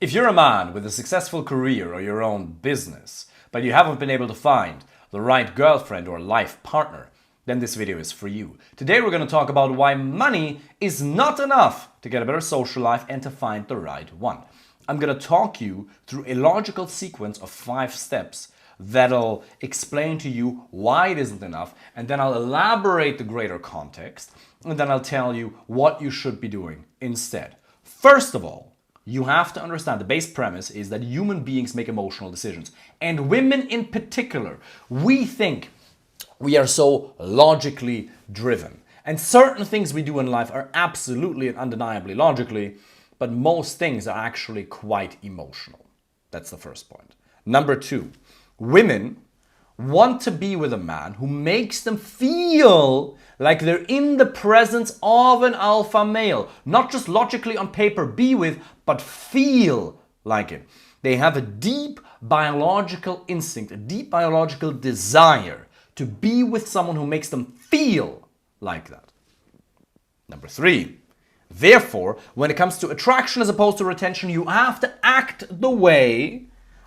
If you're a man with a successful career or your own business, but you haven't been able to find the right girlfriend or life partner, then this video is for you. Today we're going to talk about why money is not enough to get a better social life and to find the right one. I'm going to talk you through a logical sequence of 5 steps that'll explain to you why it isn't enough, and then I'll elaborate the greater context, and then I'll tell you what you should be doing instead. First of all, you have to understand the base premise is that human beings make emotional decisions. And women in particular, we think we are so logically driven. And certain things we do in life are absolutely and undeniably logically, but most things are actually quite emotional. That's the first point. Number 2, women want to be with a man who makes them feel like they're in the presence of an alpha male. Not just logically on paper be with, but feel like it. They have a deep biological instinct, a deep biological desire to be with someone who makes them feel like that. Number 3, therefore, when it comes to attraction as opposed to retention, you have to act the way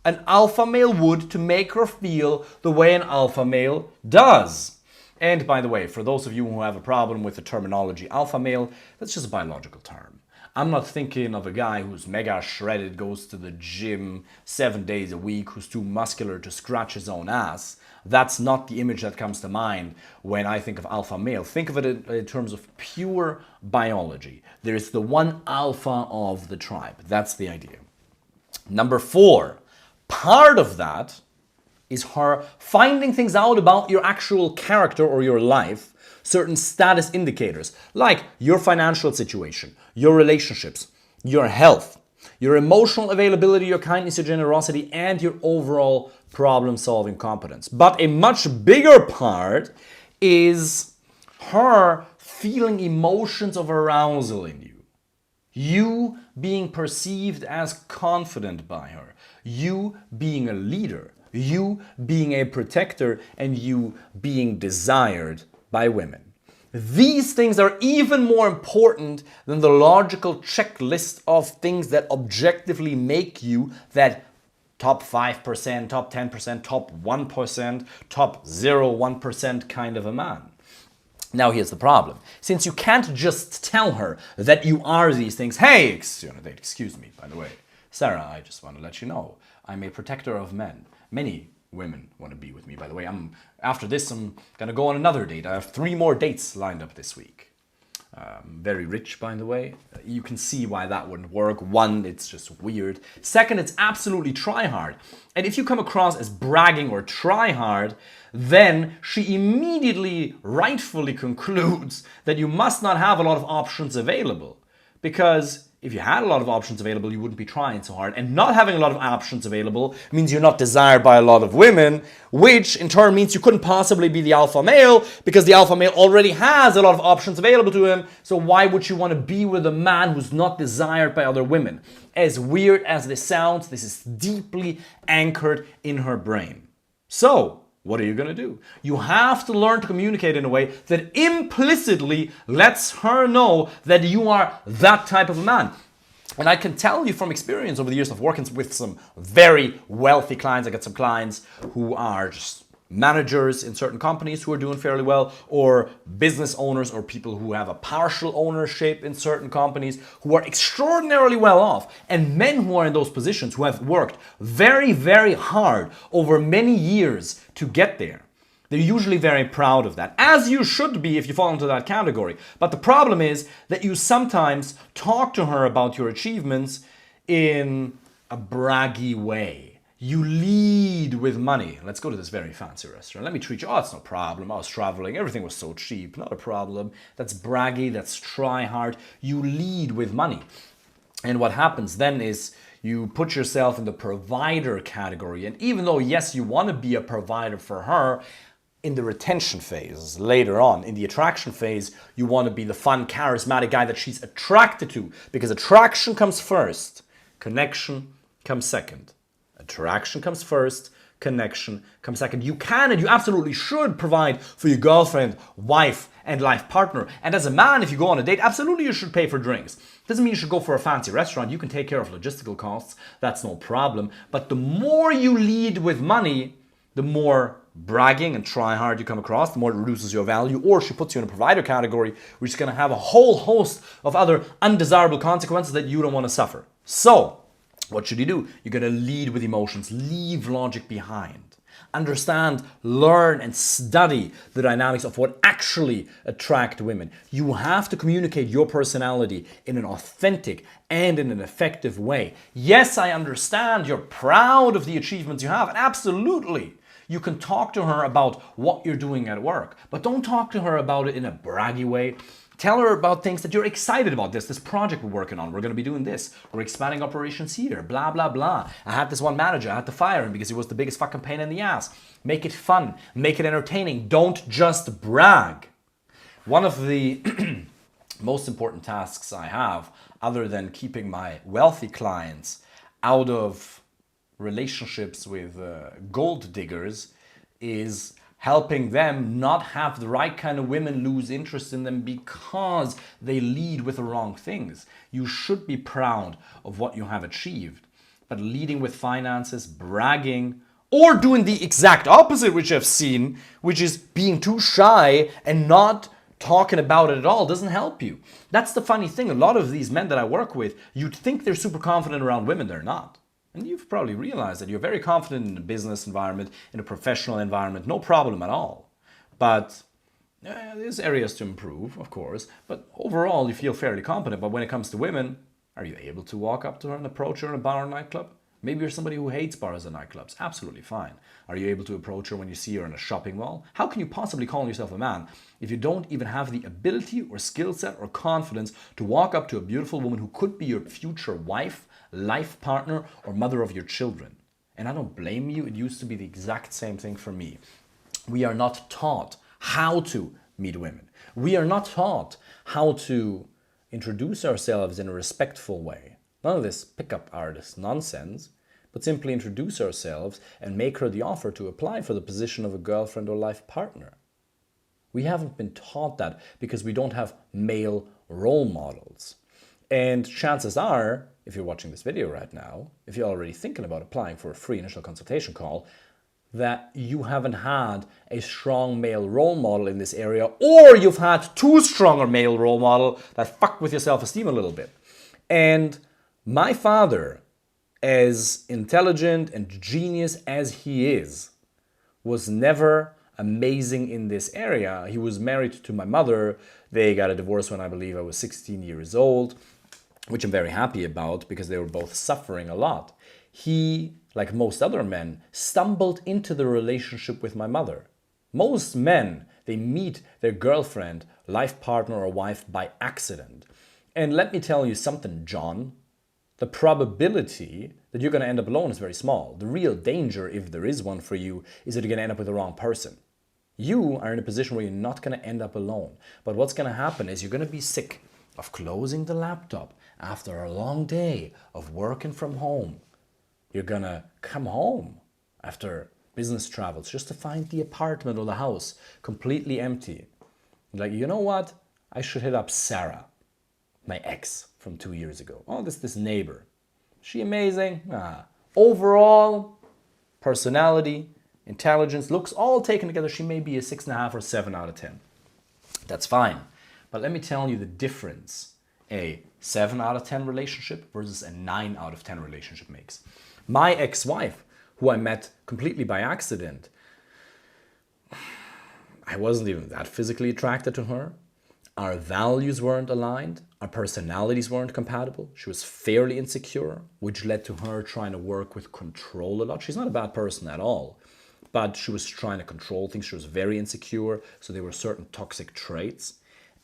an alpha male would to make her feel the way an alpha male does. And by the way, for those of you who have a problem with the terminology alpha male, that's just a biological term. I'm not thinking of a guy who's mega shredded, goes to the gym 7 days a week, who's too muscular to scratch his own ass. That's not the image that comes to mind when I think of alpha male. Think of it in terms of pure biology. There is the one alpha of the tribe. That's the idea. Number 4, part of that is her finding things out about your actual character or your life, certain status indicators, like your financial situation, your relationships, your health, your emotional availability, your kindness, your generosity, and your overall problem-solving competence. But a much bigger part is her feeling emotions of arousal in you. You being perceived as confident by her, you being a leader, you being a protector, and you being desired by women. These things are even more important than the logical checklist of things that objectively make you that top 5%, top 10%, top 1%, top 0.1% kind of a man. Now here's the problem. Since you can't just tell her that you are these things, hey, excuse me, by the way, Sarah, I just want to let you know, I'm a protector of men. Many women want to be with me, by the way. After this, I'm going to go on another date. I have 3 more dates lined up this week. Very rich, by the way. You can see why that wouldn't work. 1, it's just weird. 2nd, it's absolutely try hard. And if you come across as bragging or try hard, then she immediately rightfully concludes that you must not have a lot of options available. Because if you had a lot of options available, you wouldn't be trying so hard. And not having a lot of options available means you're not desired by a lot of women, which in turn means you couldn't possibly be the alpha male because the alpha male already has a lot of options available to him. So why would you want to be with a man who's not desired by other women? As weird as this sounds, this is deeply anchored in her brain. So what are you going to do? You have to learn to communicate in a way that implicitly lets her know that you are that type of a man. And I can tell you from experience over the years of working with some very wealthy clients. I got some clients who are just managers in certain companies who are doing fairly well, or business owners or people who have a partial ownership in certain companies who are extraordinarily well off, and men who are in those positions who have worked very, very hard over many years to get there. They're usually very proud of that, as you should be if you fall into that category. But the problem is that you sometimes talk to her about your achievements in a braggy way. You lead with money. Let's go to this very fancy restaurant. Let me treat you. Oh, it's no problem. I was traveling. Everything was so cheap. Not a problem. That's braggy. That's try hard. You lead with money. And what happens then is you put yourself in the provider category. And even though, yes, you want to be a provider for her, in the retention phase, later on, in the attraction phase, you want to be the fun, charismatic guy that she's attracted to. Because attraction comes first. Connection comes second. Attraction comes first, connection comes second. You can and you absolutely should provide for your girlfriend, wife, and life partner. And as a man, if you go on a date, absolutely you should pay for drinks. Doesn't mean you should go for a fancy restaurant. You can take care of logistical costs. That's no problem. But the more you lead with money, the more bragging and try hard you come across, the more it reduces your value, or she puts you in a provider category, which is going to have a whole host of other undesirable consequences that you don't want to suffer. So, what should you do? You're going to lead with emotions, leave logic behind. Understand, learn, and study the dynamics of what actually attract women. You have to communicate your personality in an authentic and in an effective way. Yes, I understand you're proud of the achievements you have, and absolutely, you can talk to her about what you're doing at work, but don't talk to her about it in a braggy way. Tell her about things that you're excited about. This project we're working on. We're going to be doing this. We're expanding operations here. Blah, blah, blah. I had this one manager. I had to fire him because he was the biggest fucking pain in the ass. Make it fun. Make it entertaining. Don't just brag. One of the most important tasks I have, other than keeping my wealthy clients out of relationships with gold diggers, is helping them not have the right kind of women lose interest in them because they lead with the wrong things. You should be proud of what you have achieved, but leading with finances, bragging, or doing the exact opposite, which I've seen, which is being too shy and not talking about it at all, doesn't help you. That's the funny thing. A lot of these men that I work with, you'd think they're super confident around women. They're not. And you've probably realized that you're very confident in a business environment, in a professional environment, no problem at all. But there's areas to improve, of course. But overall, you feel fairly competent. But when it comes to women, are you able to walk up to her and approach her in a bar or nightclub? Maybe you're somebody who hates bars and nightclubs. Absolutely fine. Are you able to approach her when you see her in a shopping mall? How can you possibly call yourself a man if you don't even have the ability or skill set or confidence to walk up to a beautiful woman who could be your future wife, life partner, or mother of your children? And I don't blame you. It used to be the exact same thing for me. We are not taught how to meet women. We are not taught how to introduce ourselves in a respectful way. None of this pickup artist nonsense, but simply introduce ourselves and make her the offer to apply for the position of a girlfriend or life partner. We haven't been taught that because we don't have male role models. And chances are, if you're watching this video right now, if you're already thinking about applying for a free initial consultation call, that you haven't had a strong male role model in this area, or you've had too strong a male role model that fucked with your self-esteem a little bit. And my father, as intelligent and genius as he is, was never amazing in this area. He was married to my mother. They got a divorce when I believe I was 16 years old, which I'm very happy about because they were both suffering a lot. He, like most other men, stumbled into the relationship with my mother. Most men, they meet their girlfriend, life partner, or wife by accident. And let me tell you something, John. The probability that you're going to end up alone is very small. The real danger, if there is one for you, is that you're going to end up with the wrong person. You are in a position where you're not going to end up alone. But what's going to happen is you're going to be sick of closing the laptop after a long day of working from home. You're going to come home after business travels just to find the apartment or the house completely empty. Like, you know what? I should hit up Sarah, my ex from 2 years ago. Oh, this neighbor. She amazing? Overall, personality, intelligence, looks all taken together, she may be a 6.5 or 7 out of 10. That's fine. But let me tell you the difference a 7 out of 10 relationship versus a 9 out of 10 relationship makes. My ex-wife, who I met completely by accident, I wasn't even that physically attracted to her. Our values weren't aligned. Our personalities weren't compatible. She was fairly insecure, which led to her trying to work with control a lot. She's not a bad person at all, but she was trying to control things. She was very insecure, so there were certain toxic traits.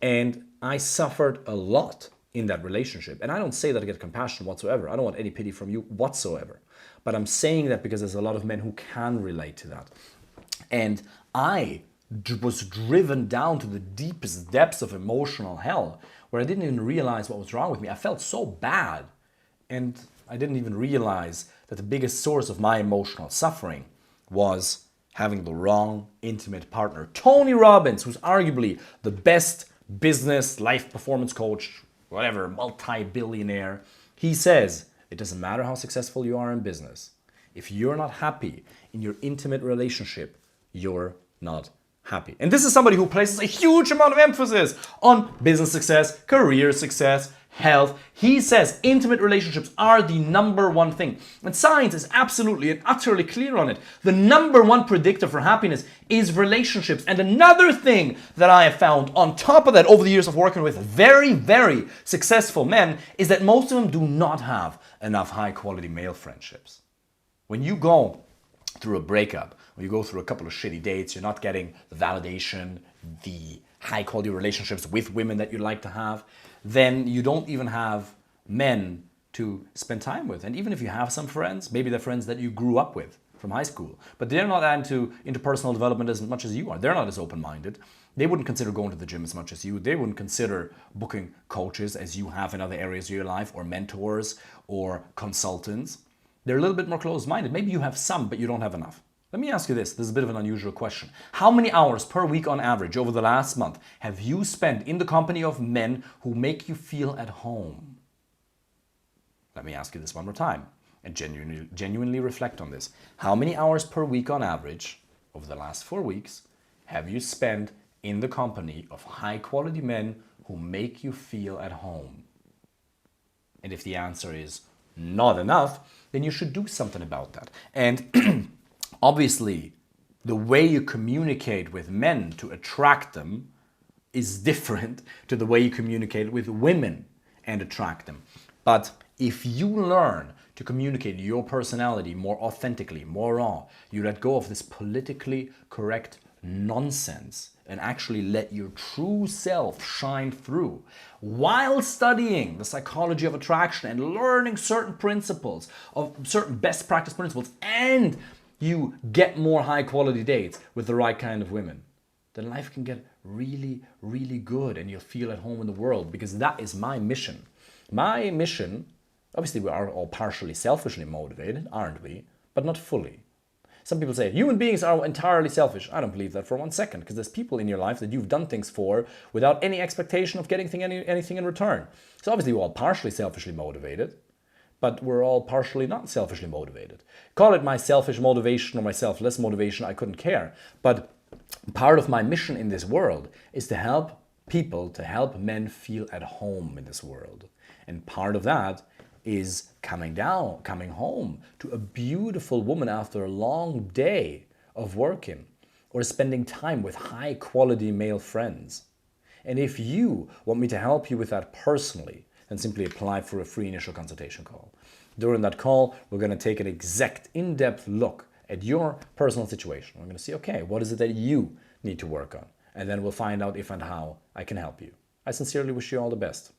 And I suffered a lot in that relationship. And I don't say that to get compassion whatsoever. I don't want any pity from you whatsoever. But I'm saying that because there's a lot of men who can relate to that. And I was driven down to the deepest depths of emotional hell where I didn't even realize what was wrong with me. I felt so bad. And I didn't even realize that the biggest source of my emotional suffering was having the wrong intimate partner. Tony Robbins, who's arguably the best business, life performance coach, whatever, multi-billionaire, he says, it doesn't matter how successful you are in business. If you're not happy in your intimate relationship, you're not happy. And this is somebody who places a huge amount of emphasis on business success, career success, health. He says intimate relationships are the number one thing. And science is absolutely and utterly clear on it. The number one predictor for happiness is relationships. And another thing that I have found on top of that over the years of working with very, very successful men is that most of them do not have enough high quality male friendships. When you go through a breakup, when you go through a couple of shitty dates, you're not getting the validation, the high quality relationships with women that you'd like to have, then you don't even have men to spend time with. And even if you have some friends, maybe they're friends that you grew up with from high school, but they're not into interpersonal development as much as you are. They're not as open-minded. They wouldn't consider going to the gym as much as you. They wouldn't consider booking coaches as you have in other areas of your life, or mentors or consultants. They're a little bit more closed-minded. Maybe you have some, but you don't have enough. Let me ask you this. This is a bit of an unusual question. How many hours per week on average over the last month have you spent in the company of men who make you feel at home? Let me ask you this one more time and genuinely reflect on this. How many hours per week on average over the last 4 weeks have you spent in the company of high-quality men who make you feel at home? And if the answer is not enough, then you should do something about that. And obviously, the way you communicate with men to attract them is different to the way you communicate with women and attract them. But if you learn to communicate your personality more authentically, more raw, you let go of this politically correct nonsense and actually let your true self shine through while studying the psychology of attraction and learning certain principles, of certain best practice principles, and you get more high quality dates with the right kind of women, then life can get really, really good and you'll feel at home in the world, because that is my mission. My mission, obviously we are all partially selfishly motivated, aren't we? But not fully. Some people say human beings are entirely selfish. I don't believe that for 1 second, because there's people in your life that you've done things for without any expectation of getting anything in return. So obviously we're all partially selfishly motivated, but we're all partially not selfishly motivated. Call it my selfish motivation or my selfless motivation, I couldn't care. But part of my mission in this world is to help people, to help men feel at home in this world. And part of that is coming home to a beautiful woman after a long day of working, or spending time with high quality male friends. And if you want me to help you with that personally, then simply apply for a free initial consultation call. During that call, we're going to take an exact in-depth look at your personal situation. We're going to see, okay, what is it that you need to work on? And then we'll find out if and how I can help you. I sincerely wish you all the best.